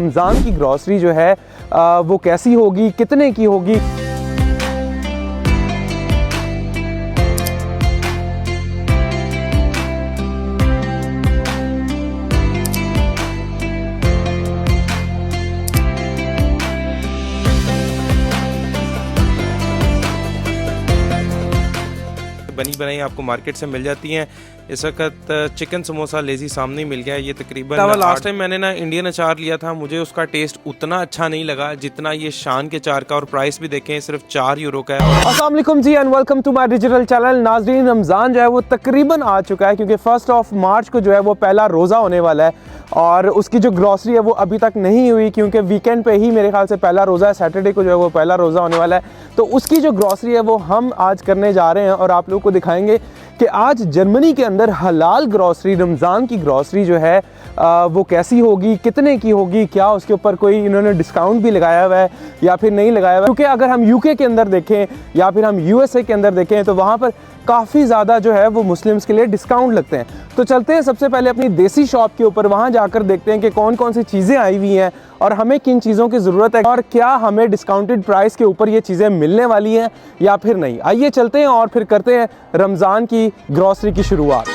रमज़ान की ग्रॉसरी जो है वो कैसी होगी, कितने की होगी। बनी बनाई आपको मार्केट से मिल जाती हैं। इस वक्त चिकन समोसा लेजी सामने मिल गया है। ये तकरीबन लास्ट टाइम मैंने ना इंडियन अचार लिया था, मुझे उसका टेस्ट उतना अच्छा नहीं लगा जितना ये शान के अचार का, और प्राइस भी देखें सिर्फ 4 यूरो का है। अस्सलाम वालेकुम जी and welcome to my digital channel. नाज़रीन, रमज़ान जो है वो तकरीबन आ चुका है क्योंकि 1 मार्च को जो है वो पहला रोज़ा होने वाला है और उसकी जो ग्रॉसरी है वो अभी तक नहीं हुई क्योंकि वीकेंड पे ही मेरे ख्याल से पहला रोज़ा है। सैटरडे को जो है वो पहला रोज़ा होने वाला है, तो उसकी जो ग्रॉसरी है वो हम आज करने जा रहे हैं और आप लोगों को दिखाएंगे कि आज जर्मनी के अंदर हलाल ग्रॉसरी, रमज़ान की ग्रॉसरी जो है वो कैसी होगी, कितने की होगी, क्या उसके ऊपर कोई इन्होंने डिस्काउंट भी लगाया हुआ है या फिर नहीं लगाया हुआ है। क्योंकि अगर हम यूके के अंदर देखें या फिर हम यूएसए के अंदर देखें तो वहाँ पर काफ़ी ज़्यादा जो है वो मुस्लिम्स के लिए डिस्काउंट लगते हैं। तो चलते हैं सबसे पहले अपनी देसी शॉप के ऊपर, वहाँ जाकर देखते हैं कि कौन कौन सी चीज़ें आई हुई हैं और हमें किन चीज़ों की ज़रूरत है और क्या हमें डिस्काउंटेड प्राइस के ऊपर ये चीज़ें मिलने वाली हैं या फिर नहीं। आइए चलते हैं और फिर करते हैं रमज़ान की ग्रॉसरी की शुरुआत।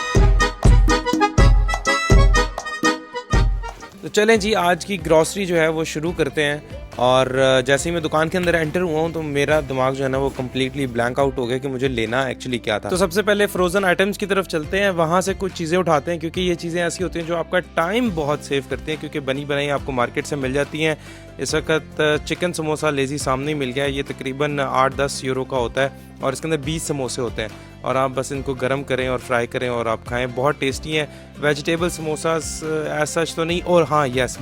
तो चलें जी, आज की ग्रॉसरी जो है वो शुरू करते हैं। और जैसे ही मैं दुकान के अंदर एंटर हुआ हूँ तो मेरा दिमाग जो है ना वो कम्प्लीटली ब्लैंक आउट हो गया कि मुझे लेना एक्चुअली क्या था। तो सबसे पहले फ्रोज़न आइटम्स की तरफ चलते हैं, वहाँ से कुछ चीज़ें उठाते हैं क्योंकि ये चीज़ें ऐसी होती हैं जो आपका टाइम बहुत सेव करती हैं क्योंकि बनी बनाई आपको मार्केट से मिल जाती हैं। इस वक्त चिकन समोसा लेजी सामने मिल गया है। ये तकरीबन 8-10 यूरो का होता है और इसके अंदर 20 समोसे होते हैं और आप बस इनको गर्म करें और फ्राई करें और आप खाएं, बहुत टेस्टी हैं। वेजिटेबल समोसास ऐसा तो नहीं, और हाँ यस,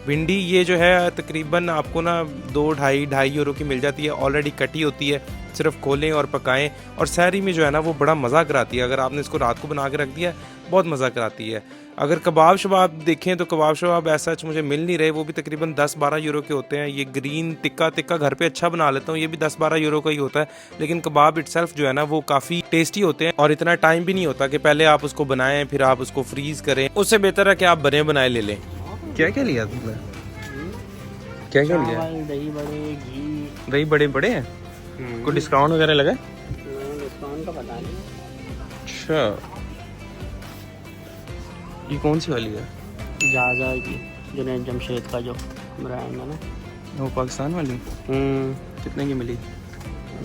भिंडी ये जो है तकरीबन आपको ना 2-2.5 यूरो की मिल जाती है, ऑलरेडी कटी होती है, सिर्फ खोलें और पकाएं। और सहरी में जो है ना वो बड़ा मज़ा कराती है। अगर आपने इसको रात को बना के रख दिया बहुत मज़ा कराती है। अगर कबाब शबाब देखें तो कबाब शबाब ऐसा मुझे मिल नहीं रहे, वो भी तकरीबन 10-12 यूरो के होते हैं। ये ग्रीन टिक्का घर पे अच्छा बना लेता हूँ, ये भी 10-12 यूरो का ही होता है। लेकिन कबाब इटसेल्फ जो है ना वो काफ़ी टेस्टी होते हैं और इतना टाइम भी नहीं होता कि पहले आप उसको बनाएं फिर आप उसको फ्रीज़ करें। उससे बेहतर है कि आप बने बनाए ले लें। क्या क्या लिया तुमने? क्या क्या लिया? दही बड़े, घी। दही बड़े हैं? कोई डिस्काउंट वगैरह लगा? डिस्काउंट का पता नहीं। अच्छा, ये कौन सी वाली है? ज़्यादा की जुनैद जमशेद का जो ब्रांड है ना, वो पाकिस्तान वाली। कितने की मिली?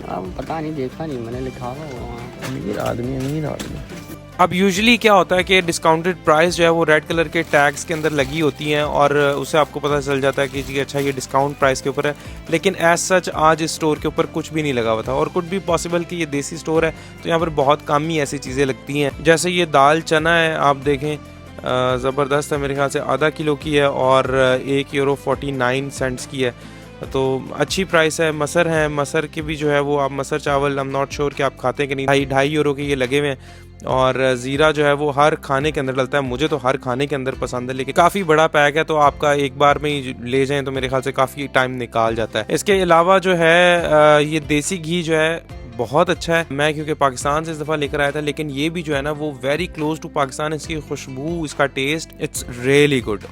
अब पता नहीं, देखा नहीं मैंने, लिखा हुआ वहाँ। अमीर आदमी। अब यूजुअली क्या होता है कि डिस्काउंटेड प्राइस जो है वो रेड कलर के टैग्स के अंदर लगी होती हैं और उससे आपको पता चल जाता है कि जी अच्छा ये डिस्काउंट प्राइस के ऊपर है। लेकिन एज सच आज इस स्टोर के ऊपर कुछ भी नहीं लगा हुआ था और कुछ भी पॉसिबल कि ये देसी स्टोर है तो यहाँ पर बहुत कम ही ऐसी चीज़ें लगती हैं। जैसे ये दाल चना है, आप देखें ज़बरदस्त है, मेरे ख्याल से आधा किलो की है और 1 यूरो 49 सेंट्स की है, तो अच्छी प्राइस है। मसर है, मसर के भी जो है वो आप मसर चावल, आई एम नॉट श्योर कि आप खाते हैं कि नहीं, 2.5 यूरो के ये लगे हुए हैं। और ज़ीरा जो है वो हर खाने के अंदर डलता है, मुझे तो हर खाने के अंदर पसंद है, लेकिन काफ़ी बड़ा पैक है तो आपका एक बार में ही ले जाएं तो मेरे ख्याल से काफ़ी टाइम निकाल जाता है। इसके अलावा जो है ये देसी घी जो है बहुत अच्छा है। मैं क्योंकि पाकिस्तान से इस दफ़ा लेकर आया था, लेकिन ये भी जो है ना वो वेरी क्लोज टू पाकिस्तान, इसकी खुशबू, इसका टेस्ट, इट्स रियली गुड।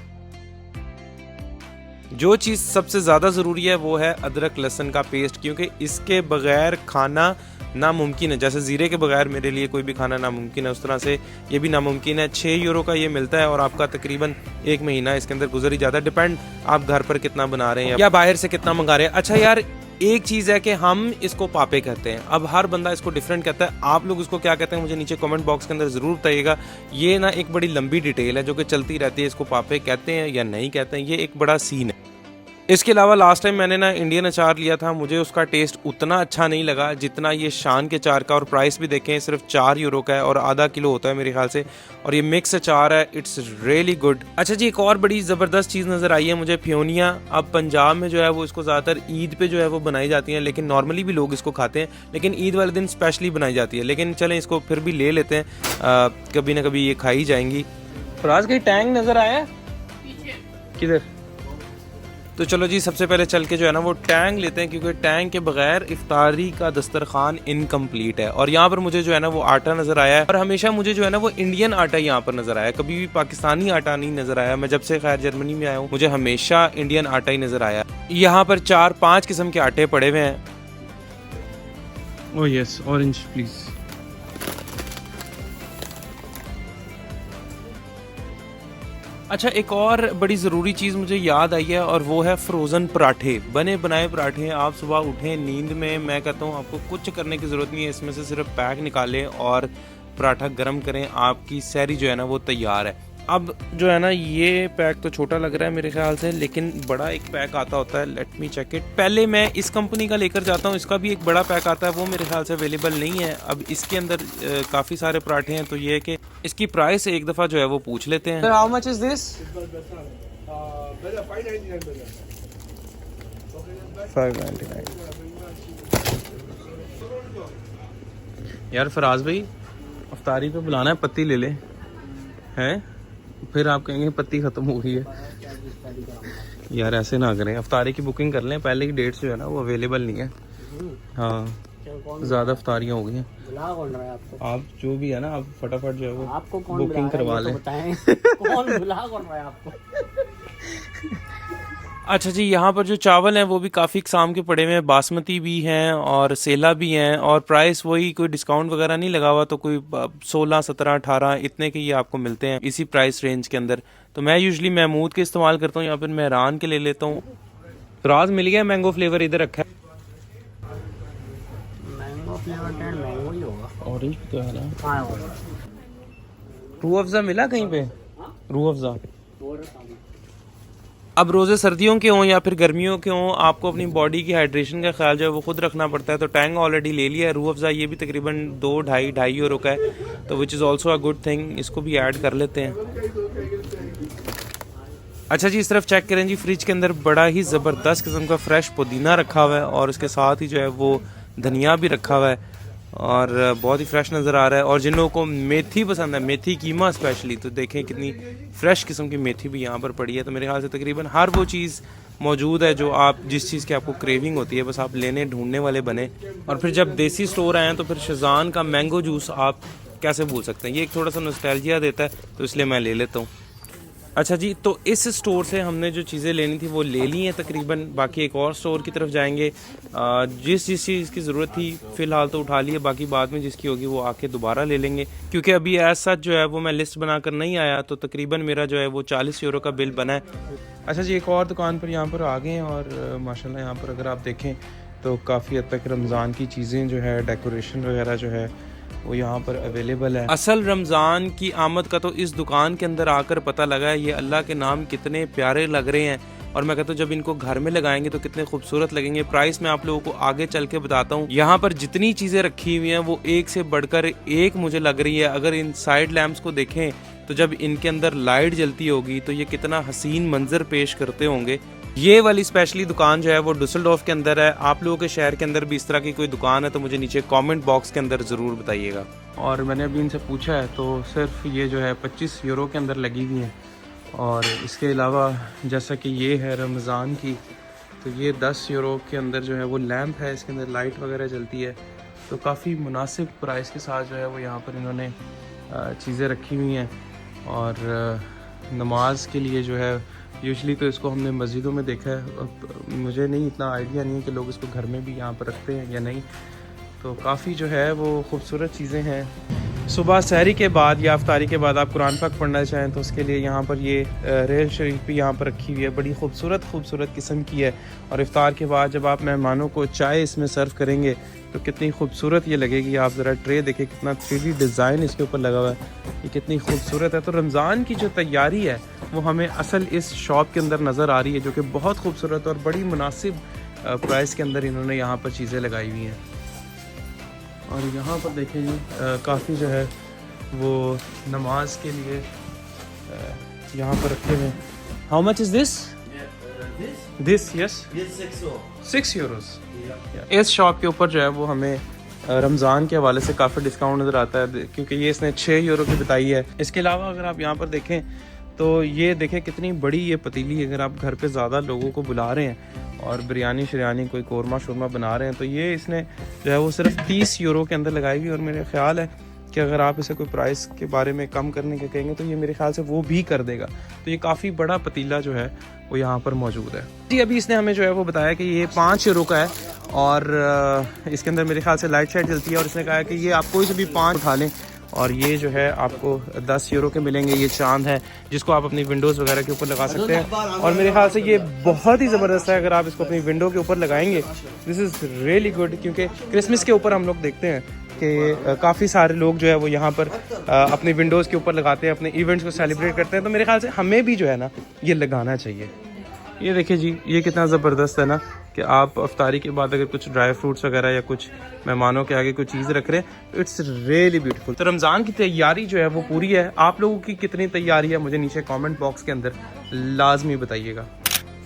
जो चीज़ सबसे ज़्यादा ज़रूरी है वो है अदरक लहसुन का पेस्ट, क्योंकि इसके बगैर खाना नामुमकिन है। जैसे ज़ीरे के बगैर मेरे लिए कोई भी खाना नामुमकिन है, उस तरह से ये भी नामुमकिन है। 6 यूरो का ये मिलता है और आपका तकरीबन 1 महीना इसके अंदर गुजर ही जाता है। डिपेंड आप घर पर कितना बना रहे हैं या बाहर से कितना मंगा रहे हैं। अच्छा यार, एक चीज़ है कि हम इसको पापे कहते हैं, अब हर बंदा इसको डिफरेंट कहता है। आप लोग इसको क्या कहते हैं मुझे नीचे कमेंट बॉक्स के अंदर ज़रूर बताइएगा। ये ना एक बड़ी लंबी डिटेल है जो कि चलती रहती है, इसको पापे कहते हैं या नहीं कहते हैं, ये एक बड़ा सीन है। इसके अलावा लास्ट टाइम मैंने ना इंडियन अचार लिया था, मुझे उसका टेस्ट उतना अच्छा नहीं लगा जितना ये शान के अचार का, और प्राइस भी देखें सिर्फ 4 यूरो का है और आधा किलो होता है मेरे ख्याल से, और ये मिक्स अचार है, इट्स रियली गुड। अच्छा जी, एक और बड़ी ज़बरदस्त चीज़ नज़र आई है मुझे, फ्योनिया। अब पंजाब में जो है वो इसको ज़्यादातर ईद पे जो है वो बनाई जाती हैं, लेकिन नॉर्मली भी लोग इसको खाते हैं, लेकिन ईद वाले दिन स्पेशली बनाई जाती है। लेकिन चलें इसको फिर भी ले लेते हैं, कभी ना कभी ये खाई जाएंगी। फराज कहीं टैंक नज़र आया? किधर? तो चलो जी, सबसे पहले चल के जो है ना वो टैंग लेते हैं, क्योंकि टैंग के बगैर इफ्तारी का दस्तरखान इनकम्प्लीट है। और यहाँ पर मुझे जो है ना वो आटा नज़र आया है, और हमेशा मुझे जो है ना वो इंडियन आटा यहाँ पर नज़र आया, कभी भी पाकिस्तानी आटा नहीं नज़र आया। मैं जब से खैर जर्मनी में आया हूँ, मुझे हमेशा इंडियन आटा ही नज़र आया। यहाँ पर 4-5 किस्म के आटे पड़े हुए हैं। Oh yes, orange please. अच्छा, एक और बड़ी ज़रूरी चीज़ मुझे याद आई है, और वो है फ्रोज़न पराठे, बने बनाए पराठे। आप सुबह उठें नींद में, मैं कहता हूँ आपको कुछ करने की ज़रूरत नहीं है, इसमें से सिर्फ पैक निकालें और पराठा गर्म करें, आपकी सहरी जो है ना वो तैयार है। अब जो है ना ये पैक तो छोटा लग रहा है मेरे ख्याल से, लेकिन बड़ा एक पैक आता होता है, लेट मी चेक इट। पहले मैं इस कंपनी का लेकर जाता हूँ, इसका भी एक बड़ा पैक आता है, वो मेरे ख्याल से अवेलेबल नहीं है। अब इसके अंदर काफ़ी सारे पराठे हैं, तो ये है कि इसकी प्राइस एक दफ़ा जो है वो पूछ लेते हैं। How much is this? 599। यार फराज भाई, अफ्तारी पे बुलाना है, पत्ती ले ले हैं, फिर आप कहेंगे पत्ती ख़त्म हो गई है। यार ऐसे ना करें, अफ्तारी की बुकिंग कर लें, पहले की डेट्स जो है ना वो अवेलेबल नहीं है। हाँ, ज़्यादा अफ्तारियाँ हो गई हैं। आपको आप जो भी है ना, आप फटाफट जो है वो आपको कौन बुकिंग करवा लें। कौन बुला कौन रहा है आपको? अच्छा जी, यहाँ पर जो चावल हैं वो भी काफ़ी इकसाम के पड़े हुए हैं, बासमती भी हैं और सेला भी हैं, और प्राइस वही, कोई डिस्काउंट वगैरह नहीं लगा हुआ, तो कोई 16, 17, 18 इतने के ये आपको मिलते हैं इसी प्राइस रेंज के अंदर। तो मैं यूजुअली महमूद के इस्तेमाल करता हूँ, या फिर मेहरान के ले लेता हूँ। राज मिल गया, मैंगो फ्लेवर इधर रखा है। मैंगो फ्लेवर टेंट मैंगो ही होगा। ऑरेंज तो है ना। हाँ, रूह अफ़ज़ा मिला कहीं पे? रूह अफ़ज़ा। अब रोज़े सर्दियों के हों या फिर गर्मियों के हों, आपको अपनी बॉडी की हाइड्रेशन का ख्याल जो है वो खुद रखना पड़ता है। तो टैंग ऑलरेडी ले लिया है, रूह अफ़ज़ा ये भी तकरीबन 2-2.5 यूरो का है, तो which is also a good thing, इसको भी ऐड कर लेते हैं। अच्छा जी, इस तरफ चेक करें जी, फ्रिज के अंदर बड़ा ही ज़बरदस्त किस्म का फ्रेश पुदीना रखा हुआ है, और उसके साथ ही जो है वो धनिया भी रखा हुआ है, और बहुत ही फ्रेश नज़र आ रहा है। और जिन लोगों को मेथी पसंद है, मेथी कीमा स्पेशली, तो देखें कितनी फ़्रेश किस्म की मेथी भी यहाँ पर पड़ी है। तो मेरे ख्याल से तकरीबन हर वो चीज़ मौजूद है जो आप, जिस चीज़ की आपको क्रेविंग होती है, बस आप लेने ढूंढने वाले बने। और फिर जब देसी स्टोर आए हैं, तो फिर शेज़ान का मैंगो जूस आप कैसे भूल सकते हैं, ये एक थोड़ा सा नॉस्टैल्जिया देता है, तो इसलिए मैं ले लेता हूँ। अच्छा जी, तो इस स्टोर से हमने जो चीज़ें लेनी थी वो ले ली हैं तकरीबन, बाकी एक और स्टोर की तरफ जाएंगे। जिस चीज़ की ज़रूरत थी फ़िलहाल तो उठा लिए, बाकी बाद में जिसकी होगी वो आके दोबारा ले लेंगे, क्योंकि अभी ऐसा जो है वो मैं लिस्ट बनाकर नहीं आया, तो तकरीबन मेरा जो है वो 40 यूरो का बिल बना है। अच्छा जी, एक और दुकान पर यहाँ पर आ गए हैं, और माशाल्लाह यहाँ पर अगर आप देखें तो काफ़ी हद तक रमज़ान की चीज़ें जो है, डेकोरेशन वगैरह जो है वो यहाँ पर अवेलेबल है। असल रमज़ान की आमद का तो इस दुकान के अंदर आकर पता लगा है। ये अल्लाह के नाम कितने प्यारे लग रहे हैं, और मैं कहता हूँ जब इनको घर में लगाएंगे तो कितने खूबसूरत लगेंगे। प्राइस मैं आप लोगों को आगे चल के बताता हूँ। यहाँ पर जितनी चीज़ें रखी हुई हैं वो एक से बढ़कर एक मुझे लग रही है। अगर इन साइड लैम्प्स को देखें तो जब इनके अंदर लाइट जलती होगी तो ये कितना हसीन मंजर पेश करते होंगे। ये वाली स्पेशली दुकान जो है वो डुसलडॉर्फ के अंदर है। आप लोगों के शहर के अंदर भी इस तरह की कोई दुकान है तो मुझे नीचे कमेंट बॉक्स के अंदर ज़रूर बताइएगा। और मैंने अभी इनसे पूछा है तो सिर्फ ये जो है 25 यूरो के अंदर लगी हुई हैं, और इसके अलावा जैसा कि ये है रमज़ान की, तो ये 10 यूरो के अंदर जो है वो लैंप है, इसके अंदर लाइट वगैरह जलती है। तो काफ़ी मुनासिब प्राइस के साथ जो है वो यहाँ पर इन्होंने चीज़ें रखी हुई हैं। और नमाज के लिए जो है यूजुअली तो इसको हमने मस्जिदों में देखा है, मुझे नहीं इतना आइडिया नहीं है कि लोग इसको घर में भी यहाँ पर रखते हैं या नहीं। तो काफ़ी जो है वो ख़ूबसूरत चीज़ें हैं। सुबह सहरी के बाद या अफ्तारी के बाद आप कुरान पाक पढ़ना चाहें तो उसके लिए यहाँ पर ये रेल शरीफ भी यहाँ पर रखी हुई है, बड़ी खूबसूरत किस्म की है। और इफ्तार के बाद जब आप मेहमानों को चाय इसमें सर्व करेंगे तो कितनी खूबसूरत ये लगेगी। आप ज़रा ट्रे देखें, कितना 3D डिज़ाइन इसके ऊपर लगा हुआ है, ये कितनी खूबसूरत है। तो रमज़ान की जो तैयारी है वो हमें असल इस शॉप के अंदर नज़र आ रही है, जो कि बहुत खूबसूरत और बड़ी मुनासिब प्राइस के अंदर इन्होंने यहाँ पर चीज़ें लगाई हुई हैं। और यहाँ पर देखें जी काफ़ी जो है वो नमाज के लिए यहाँ पर रखे हुए। How much is this yes 6 euros. इस शॉप के ऊपर जो है वो हमें रमज़ान के हवाले से काफ़ी डिस्काउंट नज़र आता है, क्योंकि ये इसने 6 यूरो की बताई है। इसके अलावा अगर आप यहाँ पर देखें तो ये देखें कितनी बड़ी ये पतीली है। अगर आप घर पे ज़्यादा लोगों को बुला रहे हैं और बिरयानी शरियानी कोई कोरमा शोरमा बना रहे हैं तो ये इसने जो है वो सिर्फ 30 यूरो के अंदर लगाई हुई। और मेरे ख्याल है कि अगर आप इसे कोई प्राइस के बारे में कम करने के कहेंगे तो ये मेरे ख्याल से वो भी कर देगा। तो ये काफ़ी बड़ा पतीला जो है वो यहाँ पर मौजूद है जी। अभी इसने हमें जो है वो बताया कि ये 5 यूरो का है और इसके अंदर मेरे ख्याल से लाइट शाइट जलती है। और इसने कहा है कि ये आप कोई से भी 5 उठा लें और ये जो है आपको 10 यूरो के मिलेंगे। ये चांद है जिसको आप अपनी विंडोज़ वगैरह के ऊपर लगा सकते हैं और मेरे ख्याल से ये बहुत ही ज़बरदस्त है अगर आप इसको अपनी विंडो के ऊपर लगाएंगे। दिस इज़ रियली गुड, क्योंकि क्रिसमस के ऊपर हम लोग देखते हैं कि काफ़ी सारे लोग जो है वो यहाँ पर अपनी विंडोज़ के ऊपर लगाते हैं, अपने इवेंट्स को सेलिब्रेट करते हैं। तो मेरे ख्याल से हमें भी जो है ना ये लगाना चाहिए। ये देखिए जी, ये कितना ज़बरदस्त है ना कि आप अफ्तारी के बाद अगर कुछ ड्राई फ्रूट्स वगैरह या कुछ मेहमानों के आगे कुछ चीज़ रख रहे हैं तो इट्स रियली ब्यूटीफुल। तो रमज़ान की तैयारी जो है वो पूरी है। आप लोगों की कितनी तैयारी है मुझे नीचे कमेंट बॉक्स के अंदर लाजमी बताइएगा।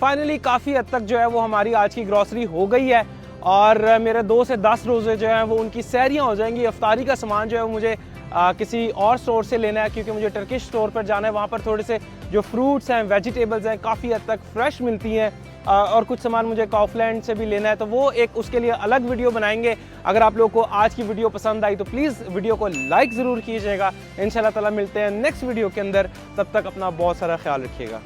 फाइनली काफ़ी हद तक जो है वो हमारी आज की ग्रॉसरी हो गई है और मेरे 2 से 10 रोज़े जो हैं वो उनकी सैरियाँ हो जाएंगी। अफ्तारी का सामान जो है वो मुझे किसी और स्टोर से लेना है क्योंकि मुझे टर्किश स्टोर पर जाना है। वहाँ पर थोड़े से जो फ्रूट्स हैं, वेजिटेबल्स हैं, काफ़ी हद तक फ्रेश मिलती हैं और कुछ सामान मुझे काउफलैंड से भी लेना है। तो वो एक उसके लिए अलग वीडियो बनाएंगे। अगर आप लोगों को आज की वीडियो पसंद आई तो प्लीज़ वीडियो को लाइक ज़रूर कीजिएगा। इंशाल्लाह ताला मिलते हैं नेक्स्ट वीडियो के अंदर। तब तक अपना बहुत सारा ख्याल रखिएगा।